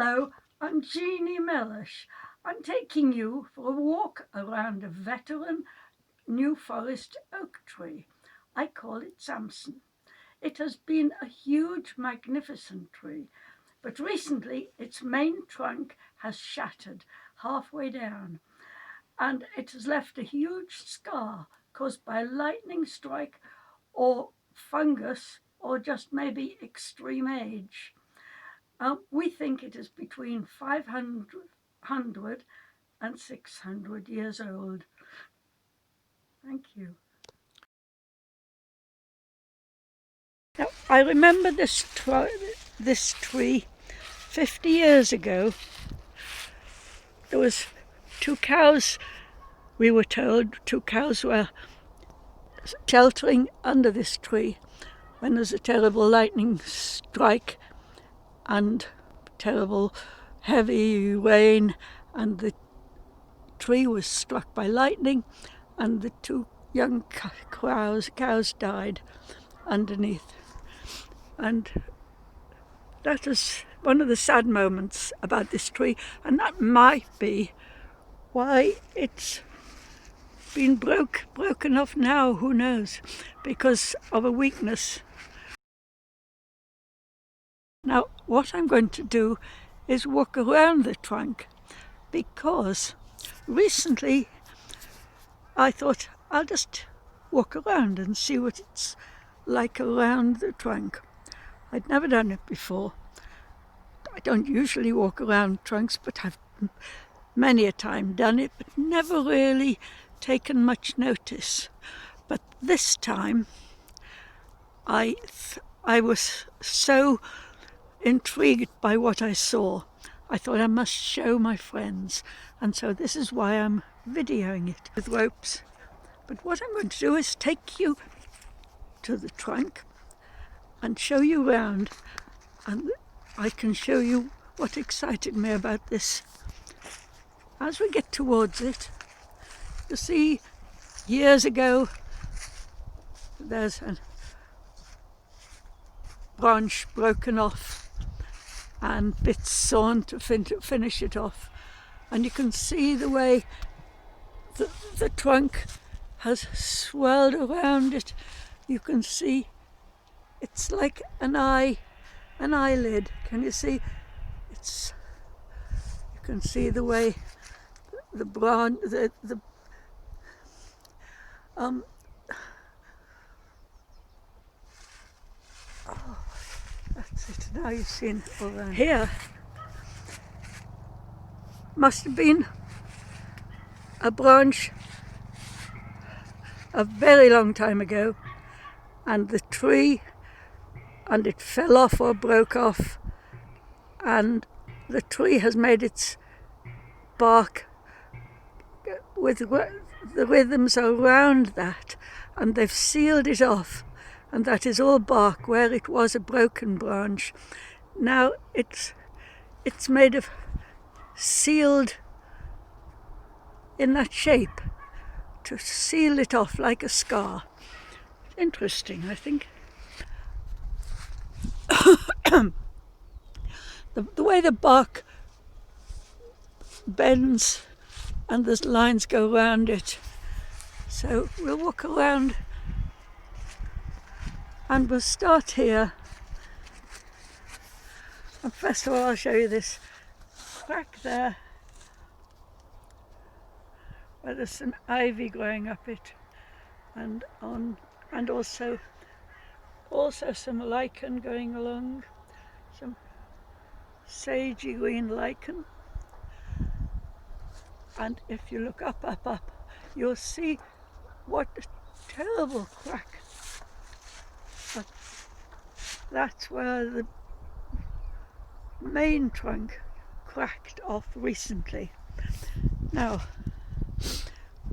Hello, I'm Jeanie Mellish. I'm taking you for a walk around a veteran New Forest oak tree. I call it Samson. It has been a huge, magnificent tree, but recently its main trunk has shattered halfway down, and it has left a huge scar caused by a lightning strike or fungus or just maybe extreme age. We think it is between 500 and 600 years old. Thank you. Now, I remember this tree 50 years ago. There was 2 cows, we were told, 2 cows were sheltering under this tree when there was a terrible lightning strike and terrible heavy rain, and the tree was struck by lightning, and the 2 young cows died underneath. And that is one of the sad moments about this tree, and that might be why it's been broken off now, who knows, because of a weakness. Now, what I'm going to do is walk around the trunk, because recently I thought I'll just walk around and see what it's like around the trunk. I'd never done it before. I don't usually walk around trunks, but I've many a time done it, but never really taken much notice. But this time I was so intrigued by what I saw. I thought I must show my friends, and so this is why I'm videoing it with ropes. But what I'm going to do is take you to the trunk and show you round, and I can show you what excited me about this. As we get towards it, you see, years ago there's a branch broken off and bits sawn to finish it off, and you can see the way the trunk has swirled around it. You can see it's like an eyelid. Can you see? You can see the way the branch, that's it. Now you've seen it all around. Here must have been a branch a very long time ago, and the tree, and it fell off or broke off, and the tree has made its bark with the rhythms around that, and they've sealed it off, and that is all bark where it was a broken branch. Now it's made of sealed in that shape to seal it off like a scar. Interesting, I think. The way the bark bends and the lines go around it. So we'll walk around and we'll start here. And first of all, I'll show you this crack there where there's some ivy growing up it, and also some lichen going along, some sagey green lichen. And if you look up, you'll see what a terrible crack. But that's where the main trunk cracked off recently. Now,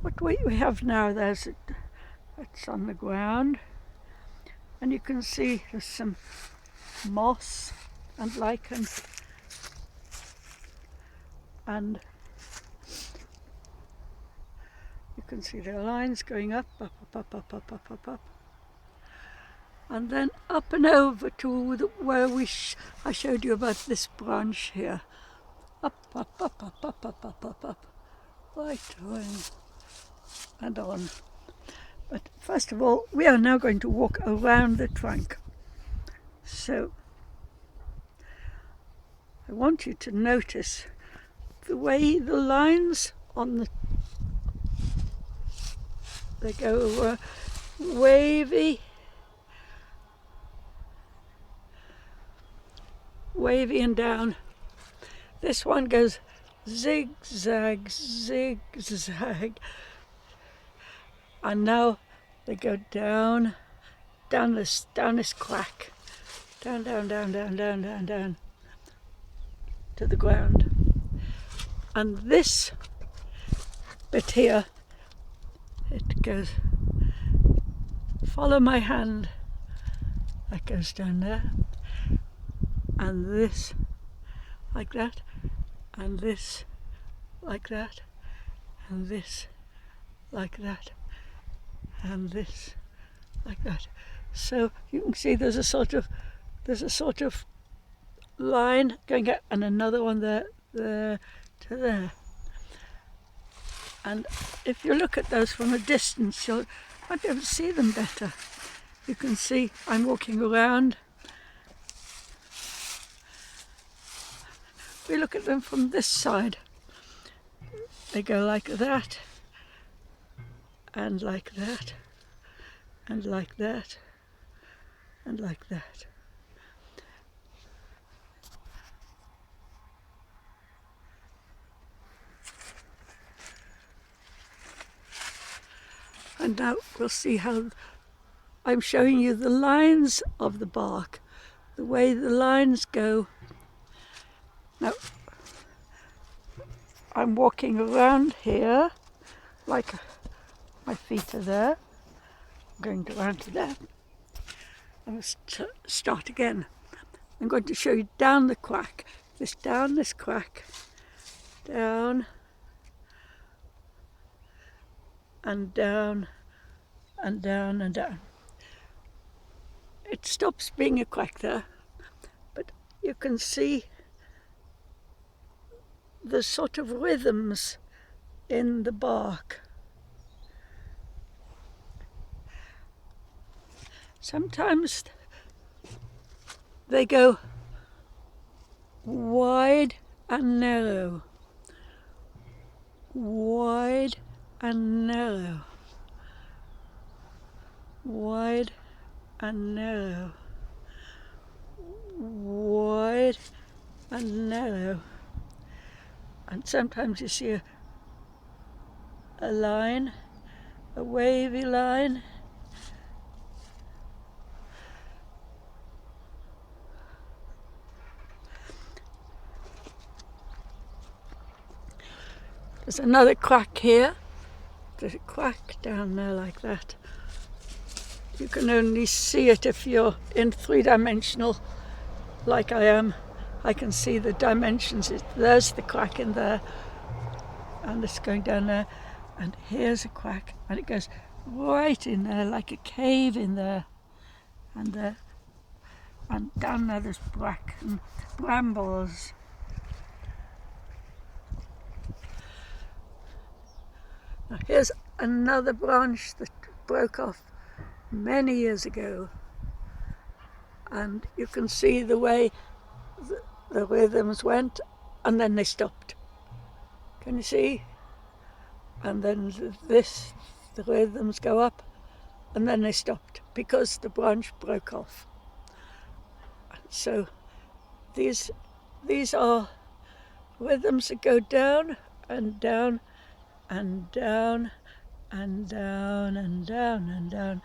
what we have now, that's on the ground, and you can see there's some moss and lichen, and you can see the lines going up, and then up and over to where I showed you about this branch here. up, up, up, up, up, up, up, up, up, right on and on. But first of all, we are now going to walk around the trunk. So I want you to notice the way the lines on they go wavy, wavy and down. This one goes zigzag, zigzag, and now they go down this crack, down to the ground. And this bit here, it goes, follow my hand, that goes down there, and this like that, and this like that, and this like that, and this like that. So you can see there's a sort of line going out, and another one there to there. And if you look at those from a distance, you might be able to see them better. You can see I'm walking around. We look at them from this side. They go like that, and like that, and like that, and like that. And now we'll see how I'm showing you the lines of the bark, the way the lines go. Now, I'm walking around here, like my feet are there. I'm going around to there. I must start again. I'm going to show you down the crack, down this crack, down, and down, and down, and down. It stops being a crack there, but you can see the sort of rhythms in the bark. Sometimes they go wide and narrow, wide and narrow, wide and narrow, wide and narrow. And sometimes you see a line, a wavy line. There's another crack here. There's a crack down there like that. You can only see it if you're in three-dimensional, like I am. I can see the dimensions. There's the crack in there, and it's going down there, and here's a crack, and it goes right in there, like a cave in there, and down there there's brack and brambles. Now here's another branch that broke off many years ago, and you can see the way the rhythms went, and then they stopped. Can you see? And then the rhythms go up, and then they stopped because the branch broke off. So these are rhythms that go down and down and down and down and down and down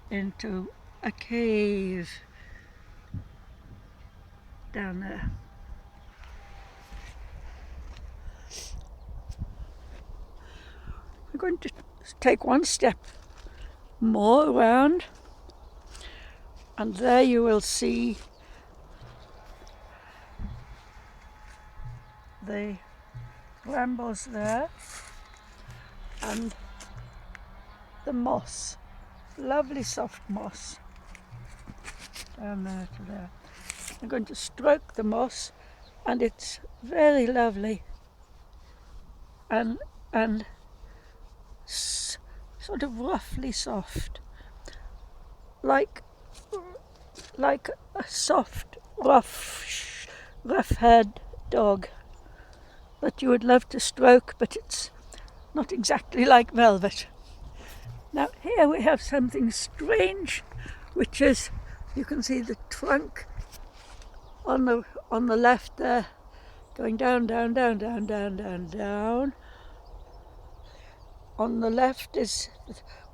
into a cave down there. We're going to take one step more around, and there you will see the brambles there and the moss, lovely soft moss down there to there. I'm going to stroke the moss and it's very lovely and sort of roughly soft, like a soft, rough-haired dog that you would love to stroke, but it's not exactly like velvet. Now here we have something strange, which is, you can see the trunk on the left there, going down, down, down, down, down, down, down. On the left is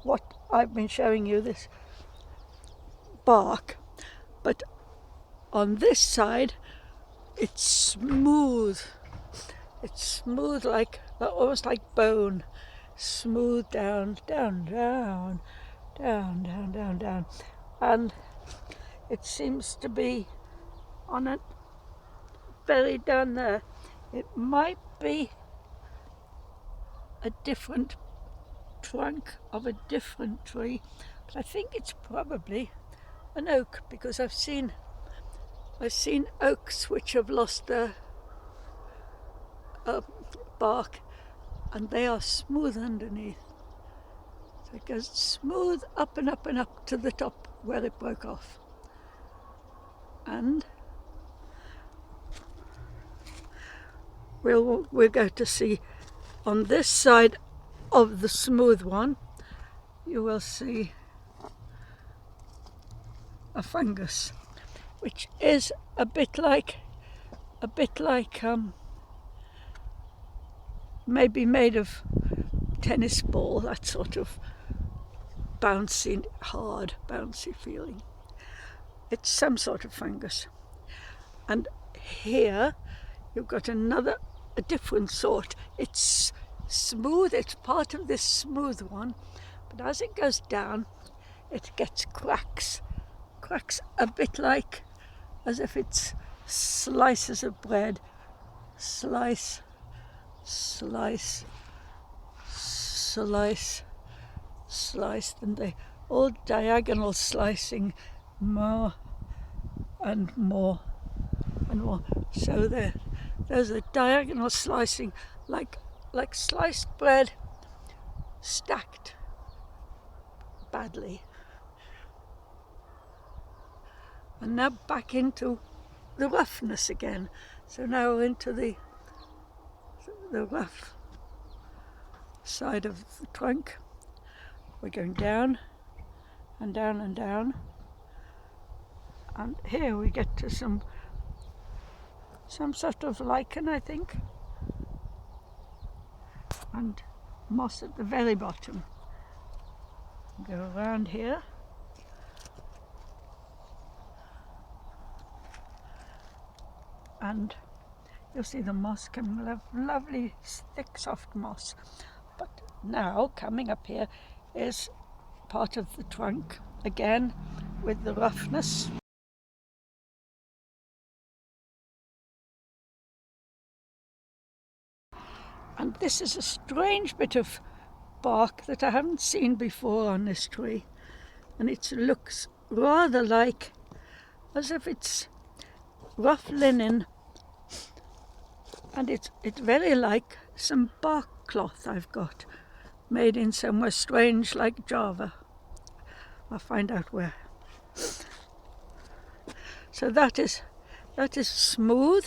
what I've been showing you, this bark, but on this side it's smooth. It's smooth, like almost like bone, smooth down, down, down, down, down, down, down, and it seems to be on it very down there. It might be a different trunk of a different tree, but I think it's probably an oak, because I've seen oaks which have lost their bark, and they are smooth underneath. So it goes smooth up and up and up to the top where it broke off. And we're going to see on this side of the smooth one, you will see a fungus, which is a bit like maybe made of tennis ball, that sort of bouncy, hard, bouncy feeling. It's some sort of fungus. And here you've got a different sort. It's smooth, it's part of this smooth one, but as it goes down, it gets cracks a bit like as if it's slices of bread, slice, slice, slice, sliced, and they all diagonal slicing more and more and more. So there's a diagonal slicing, like sliced bread stacked badly. And now back into the roughness again. So now we're into the rough side of the trunk. We're going down and down and down. And here we get to some sort of lichen, I think, and moss at the very bottom. Go around here. And you'll see the moss coming, lovely thick soft moss. But now coming up here is part of the trunk again with the roughness. And this is a strange bit of bark that I haven't seen before on this tree, and it looks rather like as if it's rough linen, and it's very like some bark cloth I've got, made in somewhere strange like Java. I'll find out where. So that is smooth,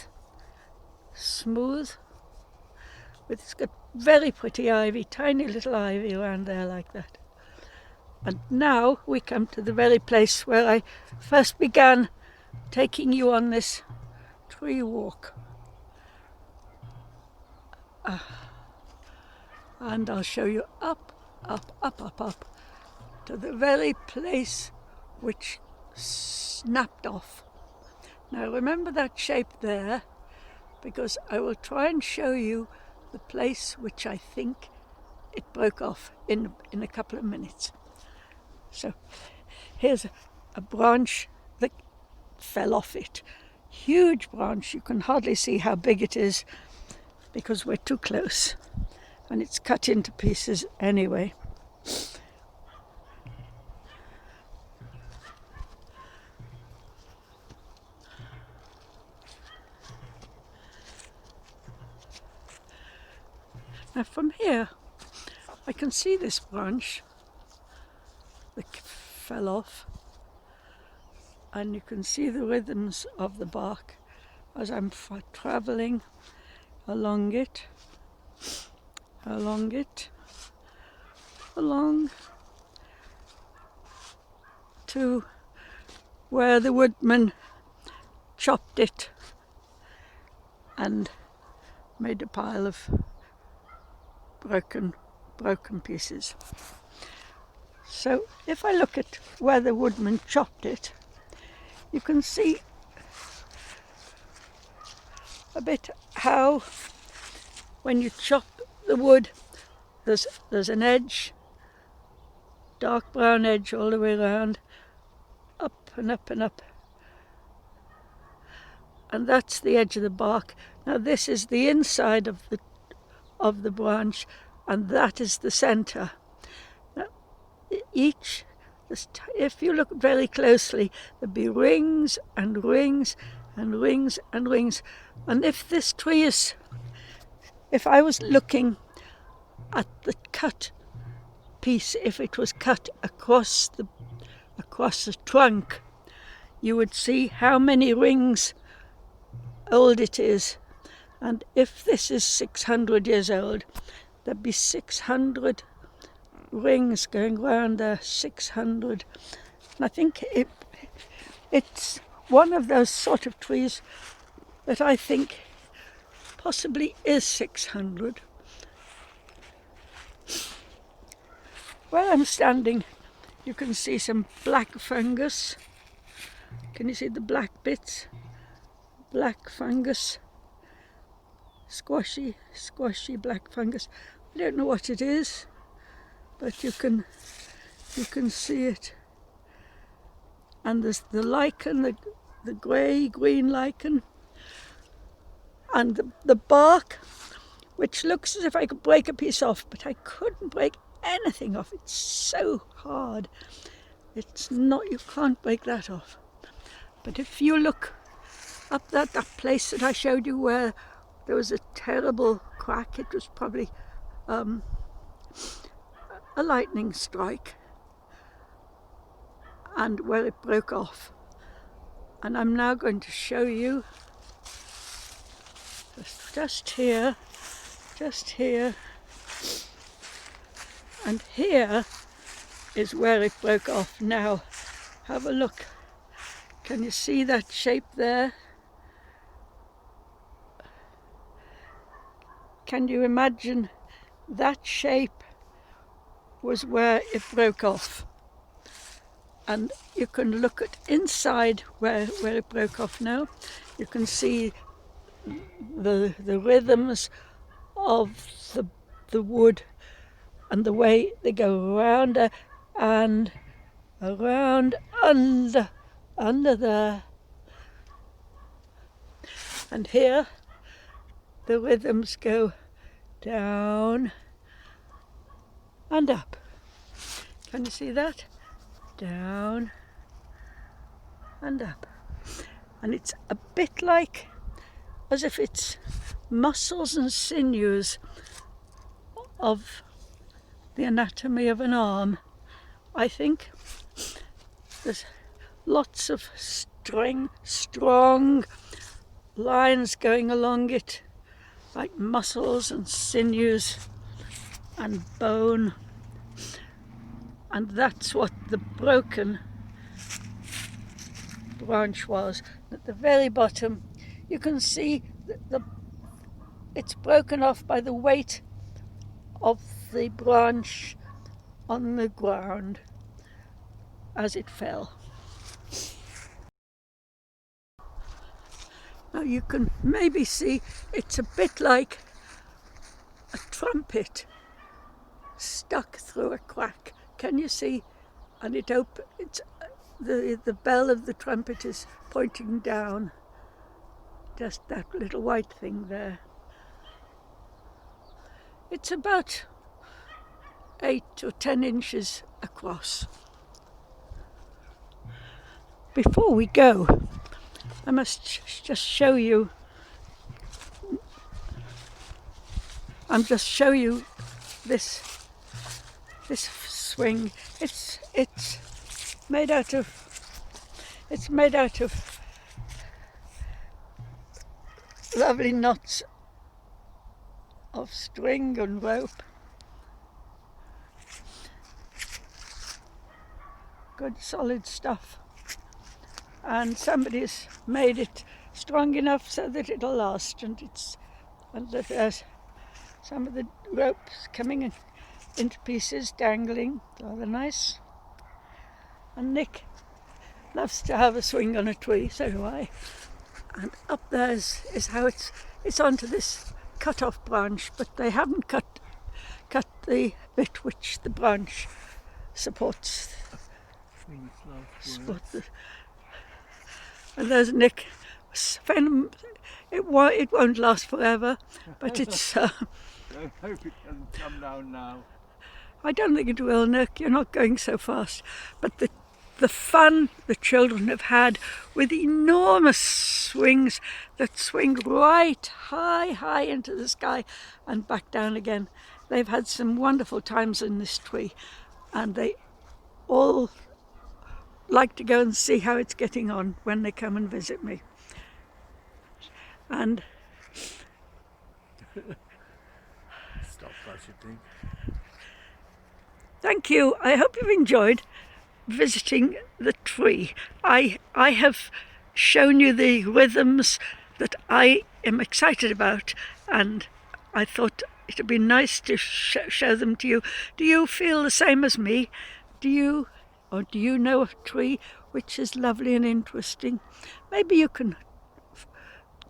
it's got very pretty ivy, tiny little ivy around there like that. And now we come to the very place where I first began taking you on this tree walk. And I'll show you up to the very place which snapped off. Now remember that shape there, because I will try and show you the place which I think it broke off in a couple of minutes. So here's a branch that fell off it. Huge branch, you can hardly see how big it is because we're too close, and it's cut into pieces anyway. Now from here I can see this branch that fell off, and you can see the rhythms of the bark as I'm travelling along it, along to where the woodman chopped it and made a pile of broken pieces. So if I look at where the woodman chopped it, you can see a bit how when you chop the wood there's an edge, dark brown edge all the way around, up and up and up, and that's the edge of the bark. Now this is the inside of the branch, and that is the centre. Now, if you look very closely, there'll be rings and rings and rings and rings. And if this tree if I was looking at the cut piece, if it was cut across the trunk, you would see how many rings old it is. And if this is 600 years old, there'd be 600 rings going round there, 600. And I think it's one of those sort of trees that I think possibly is 600. Where I'm standing, you can see some black fungus. Can you see the black bits? Black fungus. Squashy black fungus. I don't know what it is, but you can see it. And there's the lichen, the green lichen, and the bark, which looks as if I could break a piece off, but I couldn't break anything off. It's so hard. It's not, you can't break that off. But if you look up that place that I showed you where there was a terrible crack, it was probably a lightning strike, and where it broke off. And I'm now going to show you just here, and here is where it broke off. Now have a look. Can you see that shape there? Can you imagine that shape was where it broke off? And you can look at inside where it broke off now. You can see the rhythms of the wood and the way they go around and around under there. And here the rhythms go down and up. Can you see that? Down and up. And it's a bit like as if it's muscles and sinews of the anatomy of an arm. I think there's lots of strong lines going along it, like muscles and sinews and bone. And that's what the broken branch was. At the very bottom you can see it's broken off by the weight of the branch on the ground as it fell. Now you can maybe see it's a bit like a trumpet stuck through a crack. Can you see? And it's the bell of the trumpet is pointing down. Just that little white thing there. It's about 8 or 10 inches across. Before we go, I must just show you I'm just show you this swing. It's made out of lovely knots of string and rope. Good solid stuff, and somebody's made it strong enough so that it'll last, and there's some of the ropes coming into pieces, dangling, rather nice. And Nick loves to have a swing on a tree, so do I. And up there is how it's onto this cut-off branch, but they haven't cut the bit which the branch supports. And there's Nick. It won't last forever, but it's. I hope it doesn't come down now. I don't think it will, Nick. You're not going so fast. But the fun the children have had with enormous swings that swing right high into the sky and back down again. They've had some wonderful times in this tree, and they all like to go and see how it's getting on when they come and visit me. And Stop budgeting. Thank you. I hope you've enjoyed visiting the tree. I have shown you the rhythms that I am excited about, and I thought it would be nice to show them to you. Do you feel the same as me? Do you know a tree which is lovely and interesting? Maybe you can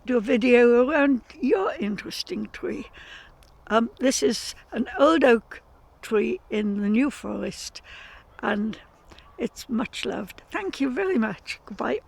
do a video around your interesting tree. This is an old oak tree in the New Forest, and it's much loved. Thank you very much. Goodbye.